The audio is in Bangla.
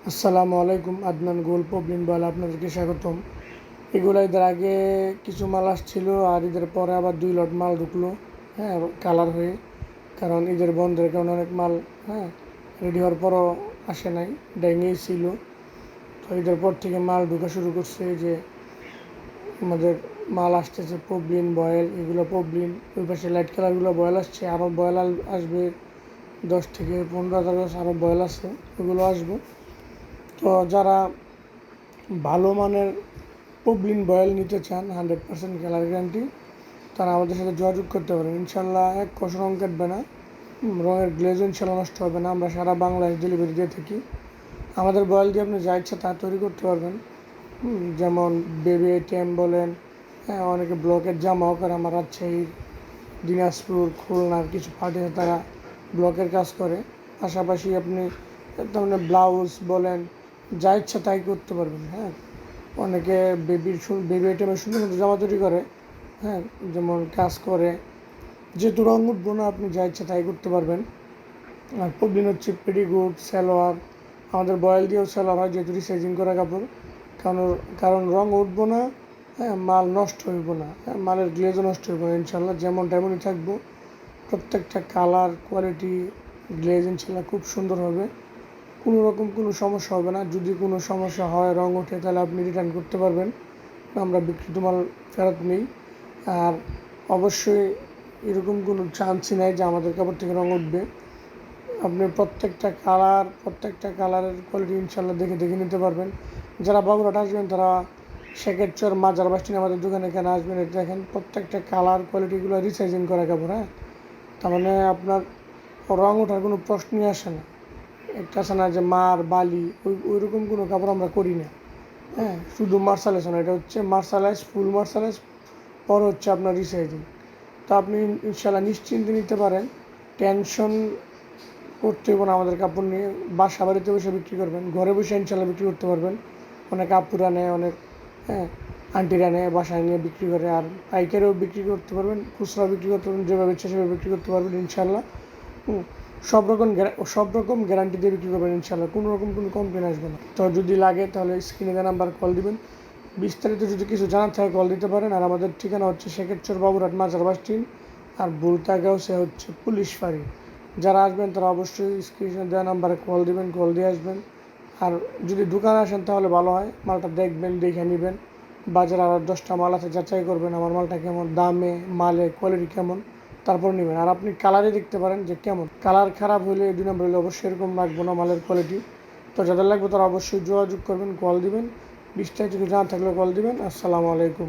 আসসালামু আলাইকুম। আদনান গোল প্রবলেম বলে আপনাদেরকে স্বাগতম। এগুলো ঈদের আগে কিছু মাল আসছিল, আর ঈদের পরে আবার 2 লট মাল ঢুকলো। হ্যাঁ, কালার হয়ে, কারণ ঈদের বন্ধের কারণে অনেক মাল রেডি হওয়ার পরও আসে নাই, ডেঙ্গেই ছিল। তো ঈদের পর থেকে মাল ঢোকা শুরু করছে। যে আমাদের মাল আসতেছে প্রবলিন বয়েল, এগুলো প্রবলিন। ওই পাশে লাইট কালারগুলো বয়েল আসছে, আরও বয়েল আসবে 10 থেকে 15,000 আরও বয়েল আছে, ওগুলো আসবে। তো যারা ভালো মানের প্রবলিন বয়েল নিতে চান 100% কালার গ্যারান্টি, তারা আমাদের সাথে যোগাযোগ করতে পারেন। ইনশাল্লাহ এক কষা রঙ কাটবে না, রঙের গ্লেজও ইনশাল্লাহ নষ্ট হবে না। আমরা সারা বাংলাদেশ ডেলিভারি দিয়ে থাকি। আমাদের বয়েল দিয়ে আপনি যা ইচ্ছা তা তৈরি করতে পারবেন। যেমন বেবি আইটেম বলেন, অনেকে ব্লকের জামাও করে। আমার রাজশাহীর, দিনাজপুর, খুলনার কিছু পার্টি তারা ব্লকের কাজ করে। পাশাপাশি আপনি তার মানে ব্লাউজ বলেন, যা ইচ্ছা তাই করতে পারবেন। অনেকে বেবি আইটেমের সুন্দর সুন্দর জামা তৈরি করে, যেমন কাজ করে। যেহেতু রঙ উঠবো না, আপনি যা ইচ্ছা তাই করতে পারবেন। আর প্রবলেম হচ্ছে পেটিকোট, সালোয়ার। আমাদের বয়েল দিয়েও সালোয়ার হয়, যেহেতু রিসাইজিং করা কাপড়। কারণ কারণ রঙ উঠবো না, মাল নষ্ট হইব না, মালের গ্লেজও নষ্ট হইব না। ইনশাল্লাহ যেমন তেমনই থাকবো। প্রত্যেকটা কালার, কোয়ালিটি, গ্লেজ ইনশাল্লাহ খুব সুন্দর হবে। কোনো রকম কোনো সমস্যা হবে না। যদি কোনো সমস্যা হয়, রঙ ওঠে, তাহলে আপনি রিটার্ন করতে পারবেন, আমরা বিক্রিত মাল ফেরত নিই। আর অবশ্যই এরকম কোনো চান্সই নাই যে আমাদের কাপড় থেকে রঙ উঠবে। আপনি প্রত্যেকটা কালারের কোয়ালিটি ইনশাল্লাহ দেখে দেখে নিতে পারবেন। যারা বাবুরহাট আসবেন তারা শেখেরচর মাজার বাস স্ট্যান্ড আমাদের দোকানে এখানে আসবেন। এটা দেখেন প্রত্যেকটা কালার কোয়ালিটিগুলো রিসাইজিং করা কাপড়। তার মানে আপনার রঙ ওঠার কোনো প্রশ্নই আসে না। একটা আছে না যে মার বালি, ওইরকম কোনো কাপড় আমরা করি না। শুধু মার্শালাইজ না, এটা হচ্ছে মার্শালাইজ, ফুল মার্শালাইজ, পর হচ্ছে আপনার রিসাইজিং। তো আপনি ইনশাল্লাহ নিশ্চিন্তে নিতে পারেন, টেনশন করতে হবে না আমাদের কাপড় নিয়ে। বাসা বাড়িতে বসে বিক্রি করবেন, ঘরে বসে ইনশাল্লাহ বিক্রি করতে পারবেন। অনেক আপুরা নেয়, অনেক আন্টিরা নেয়, বাসায় নিয়ে বিক্রি করে। আর পাইকারিও বিক্রি করতে পারবেন, খুচরাও বিক্রি করতে পারবেন, যেভাবে ইচ্ছা সেভাবে বিক্রি করতে পারবেন ইনশাল্লাহ। সব রকম গ্যারান্টি দিয়ে বিক্রি করবেন ইনশাল্লাহ, কোনো রকম কোনো কমপ্লেন আসবে না। তো যদি লাগে তাহলে স্ক্রিনে দেওয়া নাম্বার কল দিবেন। বিস্তারিত যদি কিছু জানার থাকে কল দিতে পারেন। আর আমাদের ঠিকানা হচ্ছে শেখেরচর বাবুরহাট মাজার বাস স্ট্যান্ড, আর বুলতাগাঁও সে হচ্ছে পুলিশ ফাঁড়ি। যারা আসবেন তারা অবশ্যই স্ক্রিনে দেওয়া নাম্বারে কল দিবেন, কল দিয়ে আসবেন। আর যদি দোকানে আসেন তাহলে ভালো হয়, মালটা দেখবেন, দেখে নেবেন। বাজারে আর 10টা মাল আছে, যাচাই করবেন আমার মালটা কেমন, দামে, মালে, কোয়ালিটি কেমন, তারপর নেবেন। আর আপনি কালারে দেখতে পারেন যে কেমন। কালার খারাপ হলে, 2 নম্বর হলে অবশ্যই এরকম রাখবো না মালের কোয়ালিটি। তো যাদের লাগবে তারা অবশ্যই যোগাযোগ করবেন, কল দিবেন। বিস্তারিত কিছু জানা থাকলে কল দিবেন। আসসালামু আলাইকুম।